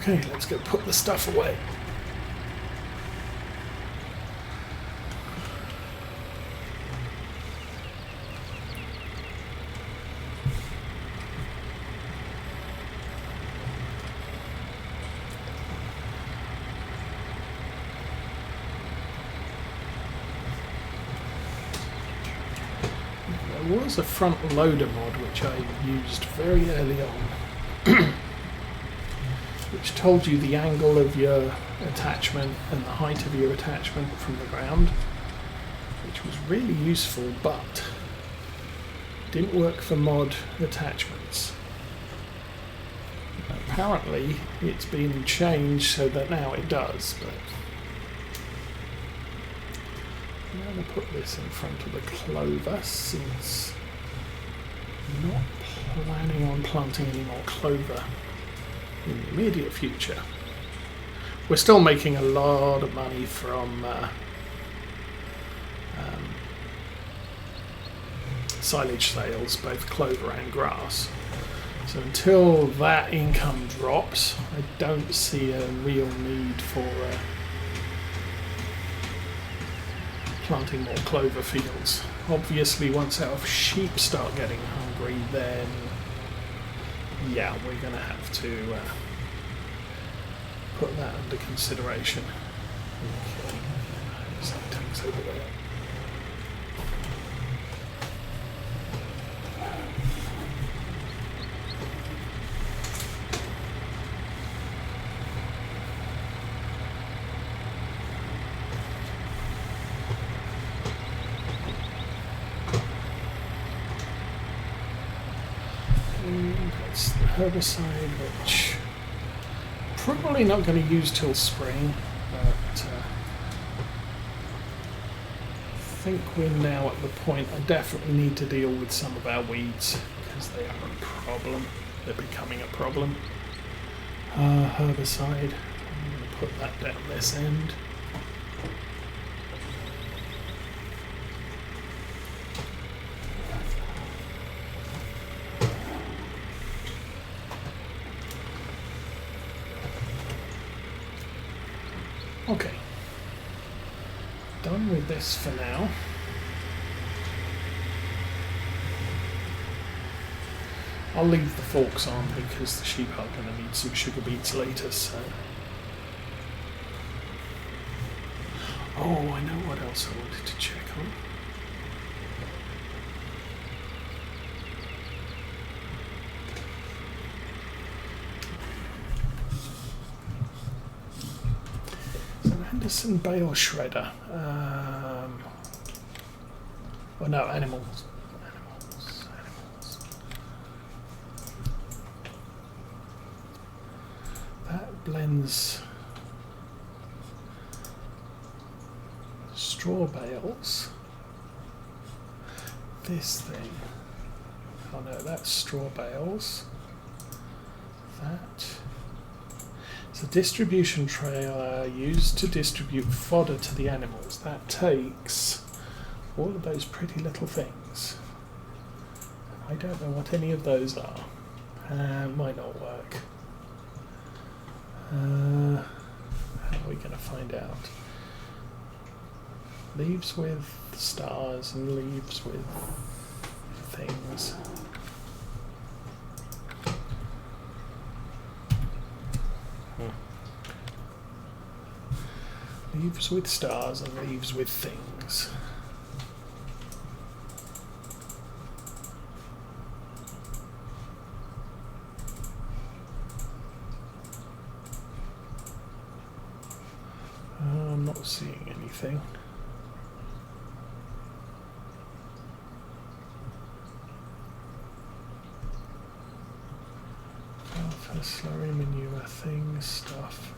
Okay, let's go put the stuff away. There was a front loader mod which I used very early on, which told you the angle of your attachment and the height of your attachment from the ground, which was really useful, but didn't work for mod attachments. Apparently it's been changed so that now it does, but I'm going to put this in front of the clover since I'm not planning on planting any more clover in the immediate future. We're still making a lot of money from silage sales, both clover and grass. So until that income drops, I don't see a real need for planting more clover fields. Obviously, once our sheep start getting hungry, then yeah, we're going to have to put that under consideration. Okay, so it takes over there. That's the herbicide, which probably not going to use till spring, but I think we're now at the point I definitely need to deal with some of our weeds because they are a problem. They're becoming a problem. Herbicide, I'm going to put that down this end. Okay, done with this for now. I'll leave the forks on because the sheep are going to need some sugar beets later, so... Oh, I know what else I wanted to check on. Anderson bale shredder. Oh no, animals. That blends straw bales. This thing. Oh no, that's straw bales. That. The distribution trailer used to distribute fodder to the animals. That takes all of those pretty little things. I don't know what any of those are. Might not work. How are we going to find out? Leaves with stars and leaves with things. Leaves with stars and leaves with things. I'm not seeing anything. Alpha, slurry, manure, things, stuff.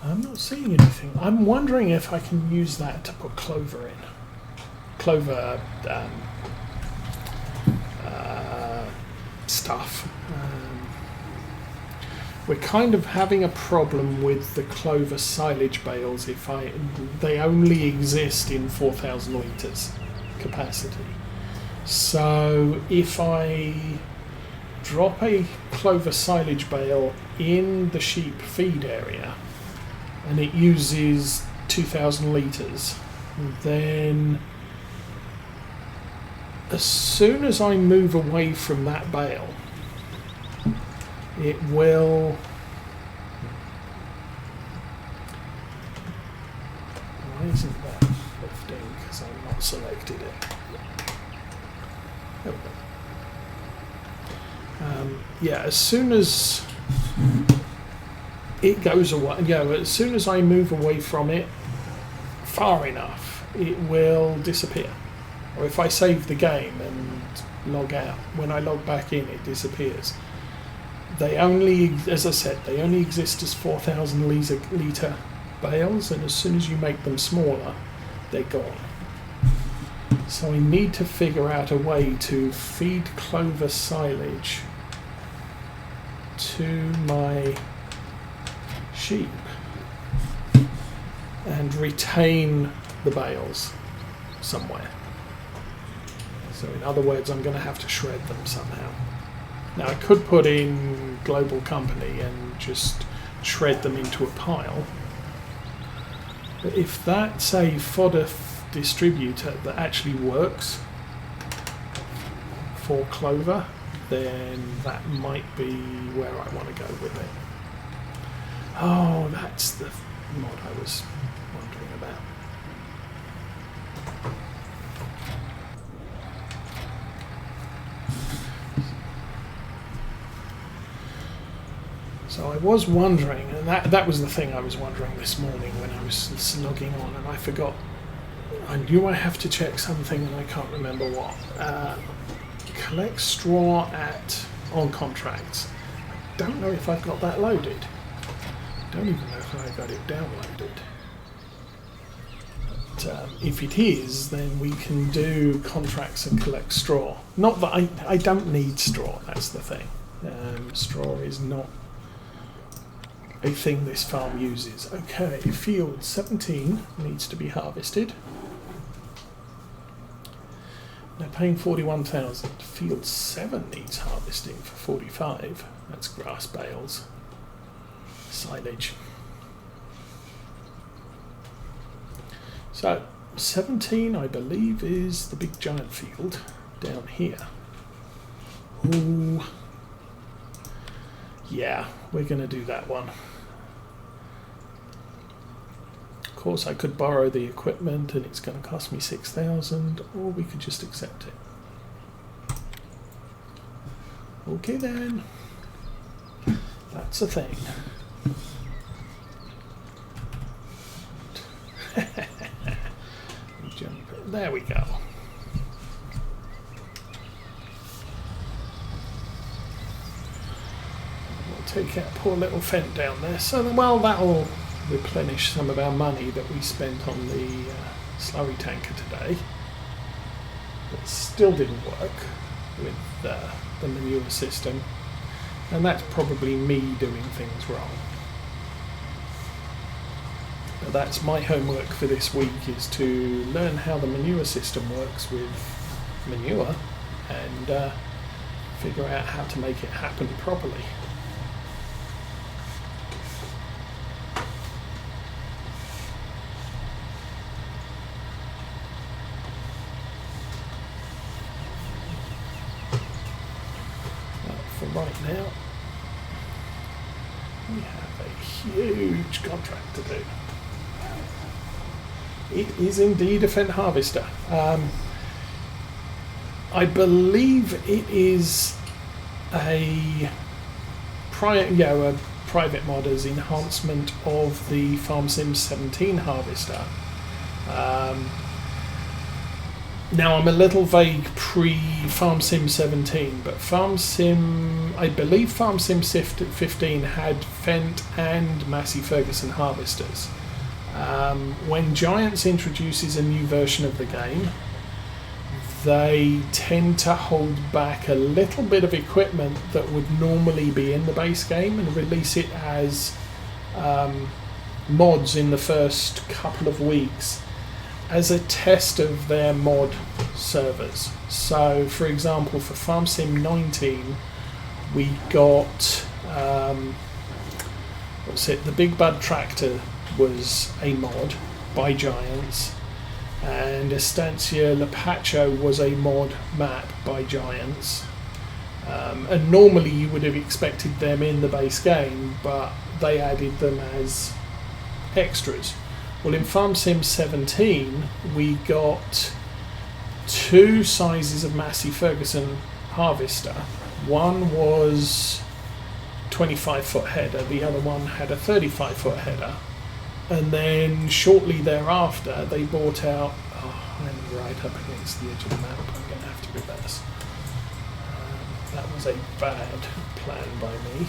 I'm not seeing anything. I'm wondering if I can use that to put clover in. Clover stuff. We're kind of having a problem with the clover silage bales if they only exist in 4,000 litres capacity. So if I drop a clover silage bale in the sheep feed area and it uses 2,000 litres, then as soon as I move away from that bale, it will... Why isn't that lifting? Because I've not selected it. There we go. Yeah, as soon as it goes away, as soon as I move away from it far enough, it will disappear. Or if I save the game and log out, when I log back in, it disappears. They only, as I said, they only exist as 4,000 litre bales, and as soon as you make them smaller, they're gone. So I need to figure out a way to feed clover silage to my sheep and retain the bales somewhere. So in other words, I'm going to have to shred them somehow. Now I could put in Global Company and just shred them into a pile. But if that's a fodder distributor that actually works for clover, then that might be where I want to go with it. Oh, that's the mod I was wondering about. So I was wondering, and that was the thing I was wondering this morning when I was logging on, and I forgot. I knew I have to check something and I can't remember what. Collect straw on contracts. I don't know if I've got that loaded. I don't even know if I got it downloaded. But if it is, then we can do contracts and collect straw. Not that I don't need straw, that's the thing. Straw is not a thing this farm uses. Okay, field 17 needs to be harvested. They're paying 41,000. Field 7 needs harvesting for 45. That's grass bales. Silage. So 17, I believe, is the big giant field down here. Ooh. Yeah, we're going to do that one. Of course, I could borrow the equipment and it's going to cost me 6,000, or we could just accept it. Okay then. That's a thing. There we go. We'll take out poor little Fent down there. So, well, that'll replenish some of our money that we spent on the slurry tanker today. But still didn't work with the manure system. And that's probably me doing things wrong. But that's my homework for this week, is to learn how the manure system works with manure and figure out how to make it happen properly. For right now, we have a huge contract to do. It is indeed a Fent harvester. I believe it is a private modder's enhancement of the FarmSim 17 harvester. Now I'm a little vague pre-FarmSim 17, but I believe FarmSim 15 had Fent and Massey Ferguson harvesters. When Giants introduces a new version of the game, they tend to hold back a little bit of equipment that would normally be in the base game and release it as mods in the first couple of weeks as a test of their mod servers. So, for example, for FarmSim 19, we got the Big Bud Tractor was a mod by Giants, and Estancia Lapacho was a mod map by Giants. And normally you would have expected them in the base game, but they added them as extras. Well, in Farm Sim 17 we got two sizes of Massey Ferguson harvester. One was 25-foot header, the other one had a 35-foot header, and then shortly thereafter they bought out, I'm right up against the edge of the map, I'm going to have to reverse. That was a bad plan by me.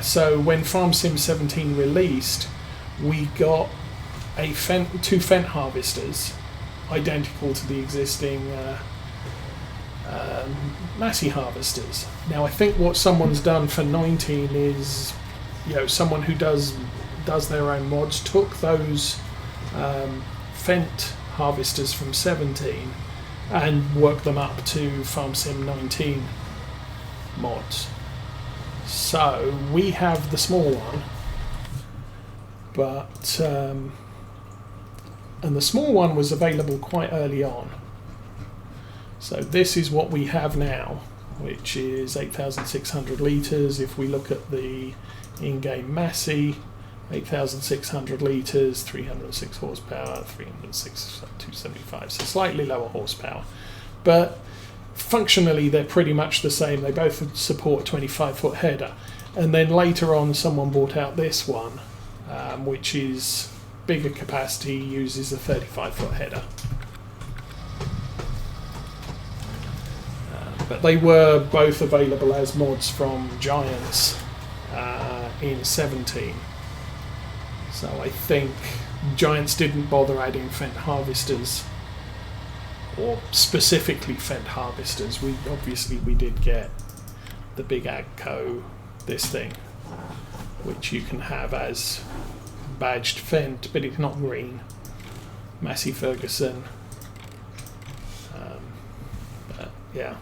So when Farm Sim 17 released, we got two Fendt harvesters identical to the existing Massey harvesters. Now I think what someone's done for 19 is, someone who does their own mods took those Fendt harvesters from 17 and worked them up to Farm Sim 19 mods. So we have the small one, but and the small one was available quite early on. So this is what we have now, which is 8,600 litres. If we look at the in-game Massey, 8,600 litres, 306 horsepower, 306, 275, so slightly lower horsepower. But functionally they're pretty much the same. They both support 25-foot header. And then later on someone bought out this one, which is bigger capacity, uses a 35-foot header. But they were both available as mods from Giants in 17. So I think Giants didn't bother adding Fendt harvesters, or specifically Fendt harvesters. We did get the big Agco, this thing, which you can have as badged Fendt, but it's not green. Massey Ferguson. But yeah,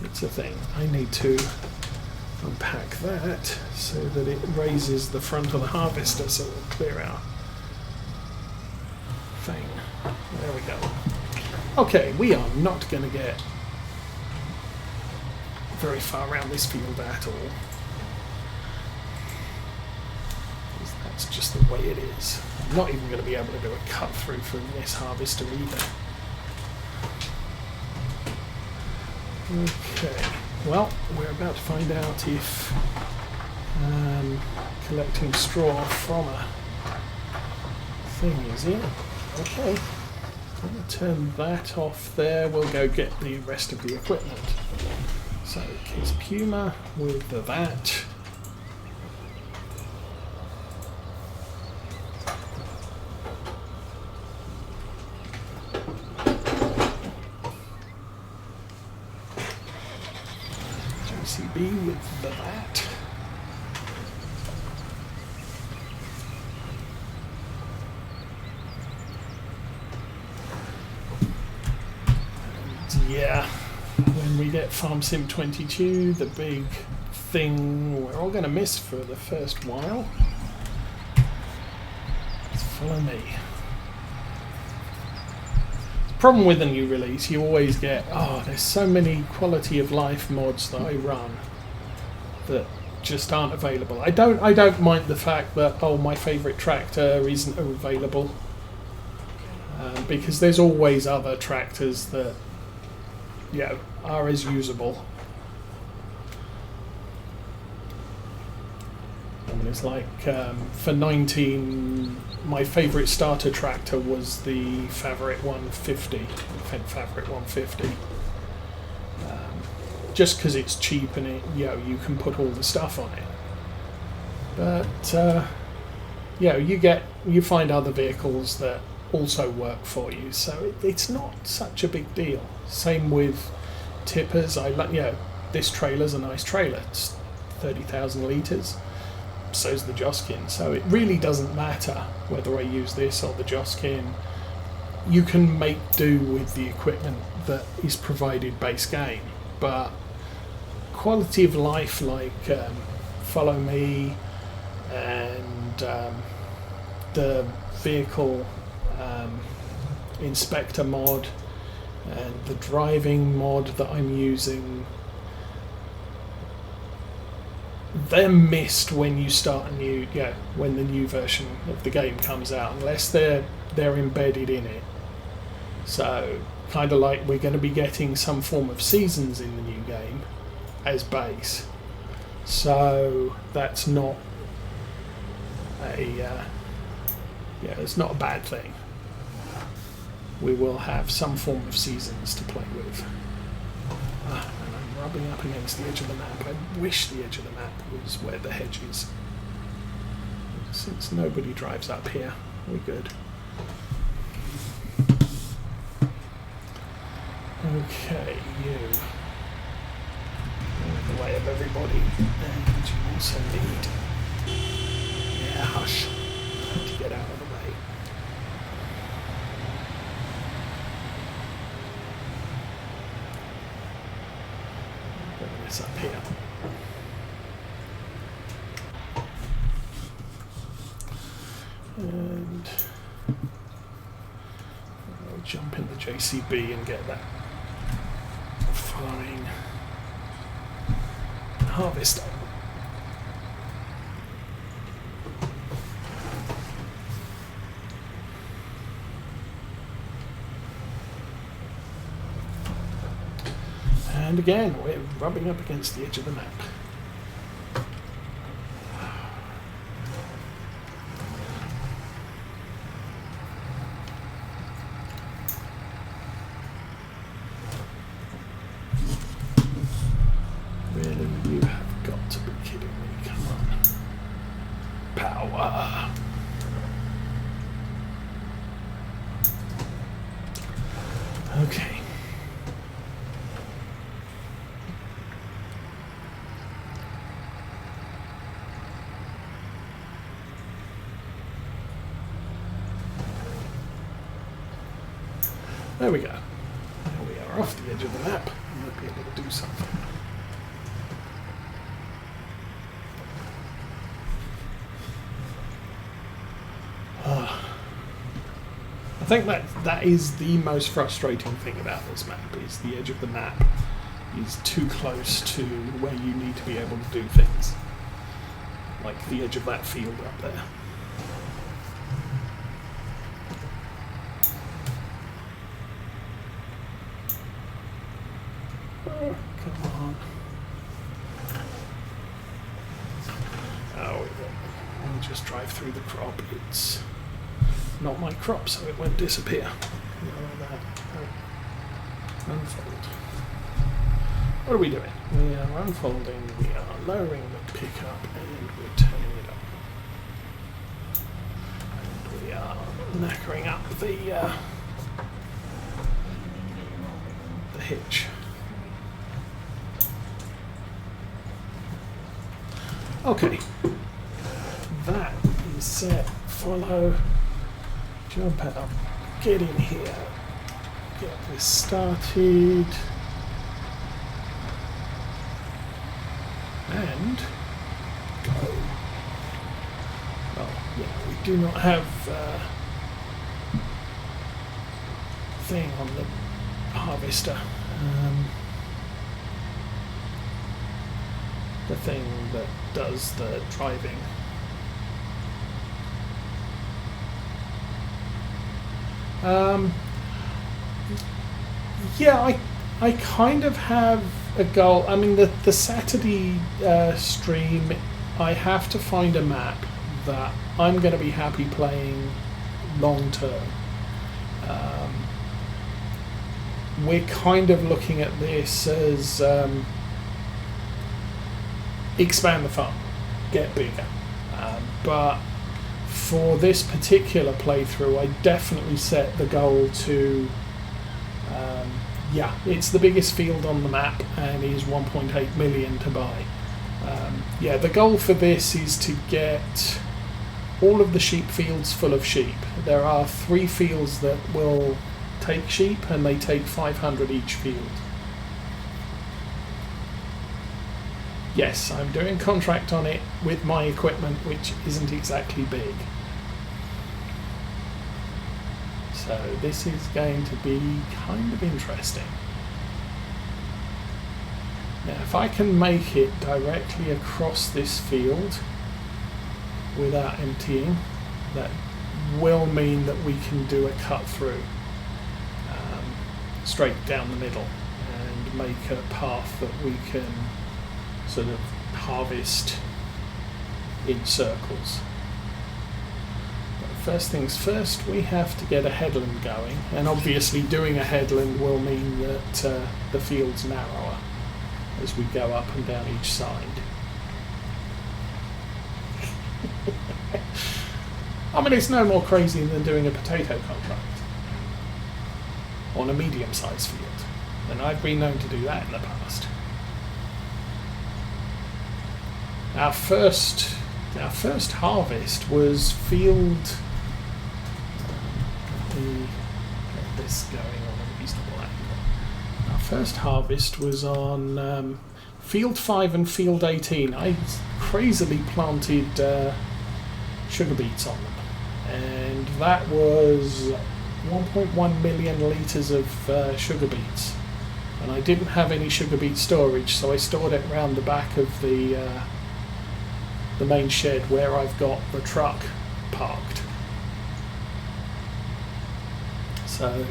it's a thing. I need to unpack that so that it raises the front of the harvester so we'll clear our thing. There we go. Okay, we are not going to get very far around this field at all. That's just the way it is. I'm not even going to be able to do a cut through from this harvester either. Okay. Well, we're about to find out if collecting straw from a thing is in. Okay, I'm going to turn that off there. We'll go get the rest of the equipment. So, case Puma with the VAT. JCB with the VAT. Yeah, when we get Farm Sim 22, the big thing we're all going to miss for the first while is follow me. The problem with a new release, you always get, there's so many quality of life mods that I run that just aren't available. I don't mind the fact that, my favourite tractor isn't available, because there's always other tractors that are as usable. I mean, it's like for 19, my favourite starter tractor was the Favorite 150, Fendt Favorite 150. Just because it's cheap and you can put all the stuff on it. But you find other vehicles that also work for you, so it's not such a big deal. Same with tippers. This trailer's a nice trailer. It's 30,000 litres. So's the Joskin. So it really doesn't matter whether I use this or the Joskin. You can make do with the equipment that is provided base game. but quality of life like follow me and the vehicle inspector mod and the driving mod that I'm using, they're missed when you start a new, when the new version of the game comes out, unless they're embedded in it. So kind of like we're going to be getting some form of seasons in the new game as base, so that's not it's not a bad thing. We will have some form of seasons to play with. And I'm rubbing up against the edge of the map. I wish the edge of the map was where the hedge is. Since nobody drives up here, we're good. Okay, you. Out of the way of everybody. And you also need... Yeah, hush. I need to get out of the way. Bring this up here. And I'll jump in the JCB and get that fine harvester. And again, we're rubbing up against the edge of the map. Really, you have got to be kidding me. Come on. Power. Okay. There we go. Now we are off the edge of the map. We might be able to do something. I think that is the most frustrating thing about this map, is the edge of the map is too close to where you need to be able to do things. Like the edge of that field up there. Oh, come on. Oh, we'll just drive through the crop. It's not my crop, so it won't disappear. Unfold. What are we doing? We are unfolding, we are lowering the pickup, and we're turning it up. And we are knackering up the hitch. Okay, that is set. Follow, jump out, get in here, get this started, and go. Well, yeah, we do not have thing on the harvester. The thing that does the driving. Yeah, I kind of have a goal. I mean, the Saturday stream, I have to find a map that I'm going to be happy playing long term. We're kind of looking at this as expand the farm, get bigger. But for this particular playthrough, I definitely set the goal to, it's the biggest field on the map and is 1.8 million to buy. The goal for this is to get all of the sheep fields full of sheep. There are 3 fields that will take sheep, and they take 500 each field. Yes, I'm doing contract on it with my equipment, which isn't exactly big. So this is going to be kind of interesting. Now, if I can make it directly across this field without emptying, that will mean that we can do a cut through straight down the middle and make a path that we can sort of harvest in circles. But first things first, we have to get a headland going, and obviously doing a headland will mean that the field's narrower as we go up and down each side. I mean, it's no more crazy than doing a potato contract on a medium-sized field, and I've been known to do that in the past. Our first harvest was field. Let me get this going on a reasonable angle. Our first harvest was on field 5 and field 18. I crazily planted sugar beets on them, and that was 1.1 million litres of sugar beets. And I didn't have any sugar beet storage, so I stored it around the back of the main shed where I've got the truck parked. So,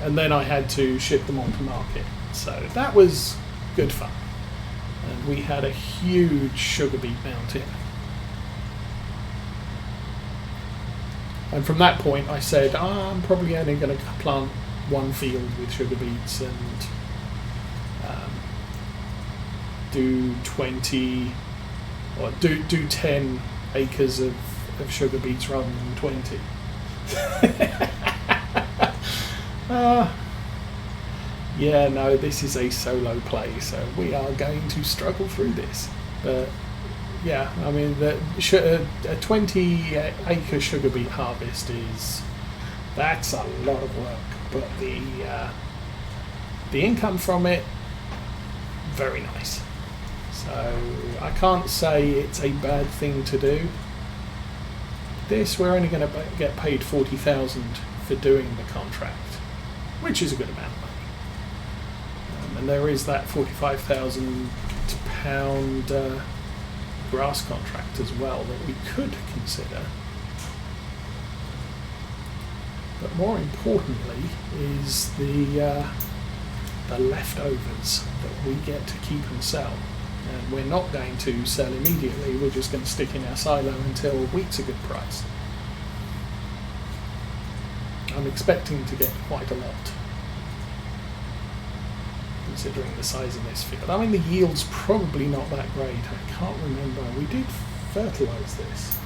and then I had to ship them on to market. So that was good fun. And we had a huge sugar beet mountain. And from that point I said, I'm probably only going to plant one field with sugar beets and do 20 or do 10 acres of sugar beets rather than 20. Yeah, no, this is a solo play, so we are going to struggle through this. But yeah, I mean, a 20-acre sugar beet harvest that's a lot of work, but the income from it, very nice. So I can't say it's a bad thing to do. This, we're only going to get paid 40,000 for doing the contract, which is a good amount of money. And there is that £45,000 grass contract as well that we could consider. But more importantly is the leftovers that we get to keep and sell. And we're not going to sell immediately, we're just going to stick in our silo until wheat's a good price. I'm expecting to get quite a lot, considering the size of this field. I mean, the yield's probably not that great. I can't remember. We did fertilise this.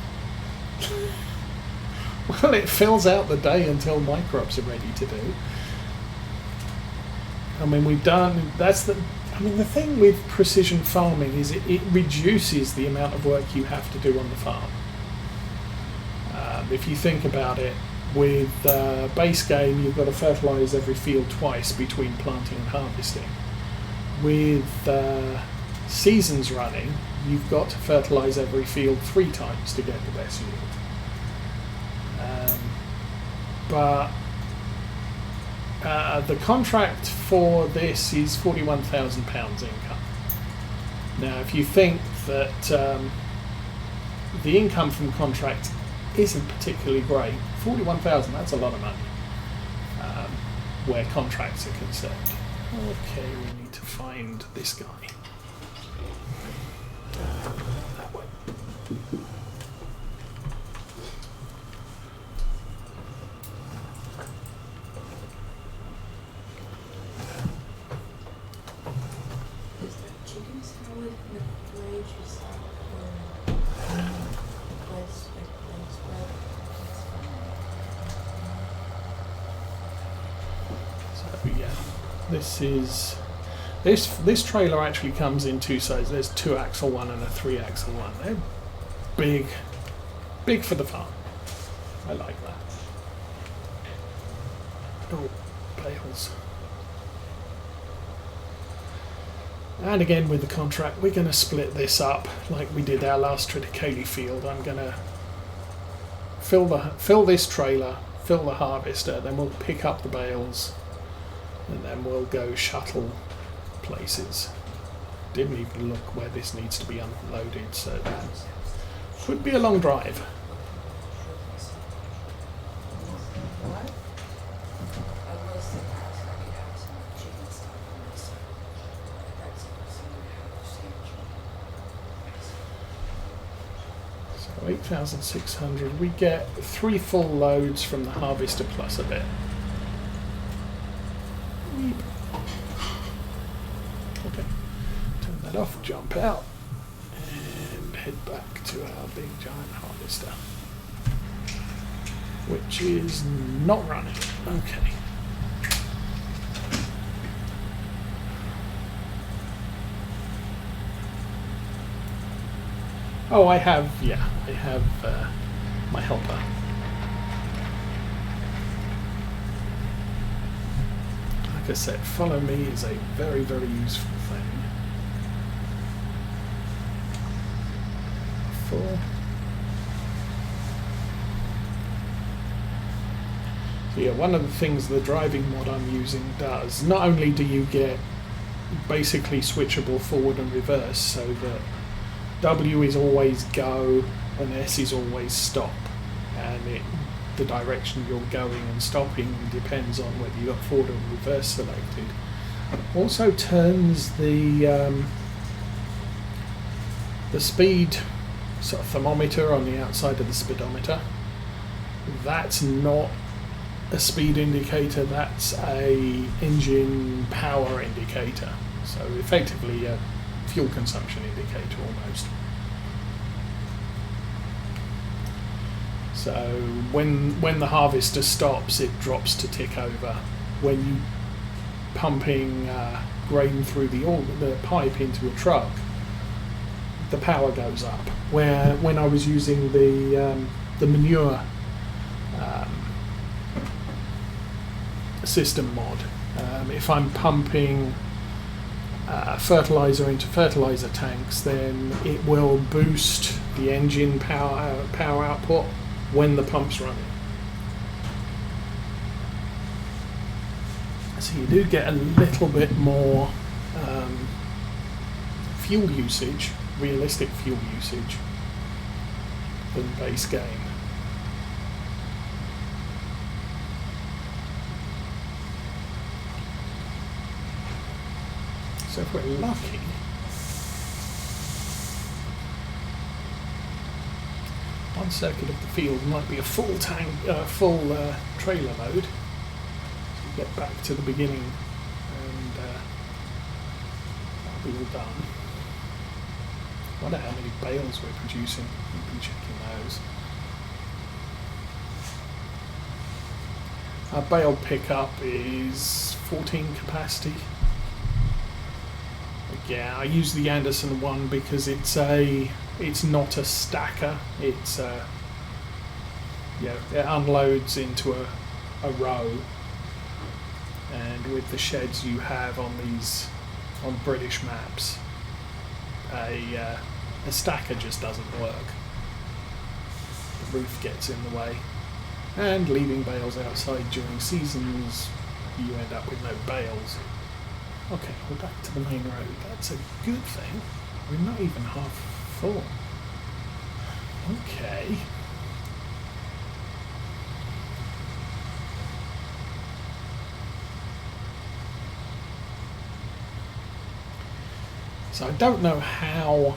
Well, it fills out the day until my crops are ready to do. I mean, the thing with precision farming is it reduces the amount of work you have to do on the farm. If you think about it, with base game, you've got to fertilise every field twice between planting and harvesting. With seasons running, you've got to fertilise every field 3 times to get the best yield. But the contract for this is £41,000 income. Now, if you think that the income from contract isn't particularly great, 41,000, that's a lot of money where contracts are concerned. Okay, we need to find this guy. That way. This trailer actually comes in 2 sizes. There's 2-axle one and a 3-axle one. They're big for the farm. I like that. Oh, bales. And again with the contract, we're going to split this up like we did our last triticale field. I'm going to fill this trailer, fill the harvester, then we'll pick up the bales, and then we'll go shuttle places. Didn't even look where this needs to be unloaded, so that could be a long drive. So 8,600, we get 3 full loads from the harvester plus a bit. Okay, turn that off, jump out, and head back to our big giant harvester, which is not running. Okay. Oh, I have my helper. Like I said, follow me is a very, very useful thing. So yeah, one of the things the driving mod I'm using does, not only do you get basically switchable forward and reverse, so that W is always go and S is always stop, and the direction you're going and stopping depends on whether you've got forward or reverse selected. Also turns the speed sort of thermometer on the outside of the speedometer. That's not a speed indicator, that's a engine power indicator. So effectively a fuel consumption indicator almost. So when the harvester stops, it drops to tick over. When you pumping grain through the pipe into a truck, the power goes up. Where when I was using the manure system mod, if I'm pumping fertilizer into fertilizer tanks, then it will boost the engine power output when the pump's running. So you do get a little bit more fuel usage, realistic fuel usage, than base game. So if we're lucky, one circuit of the field might be a full tank, trailer load. So you get back to the beginning, and that'll be all done. I wonder how many bales we're producing. We've been checking those. Our bale pickup is 14 capacity. Yeah, I use the Anderson one because it's not a stacker. It's it unloads into a row, and with the sheds you have on British maps, a stacker just doesn't work. The roof gets in the way, and leaving bales outside during seasons, you end up with no bales. Okay, we're back to the main road. That's a good thing. We're not even half full. Okay. So I don't know how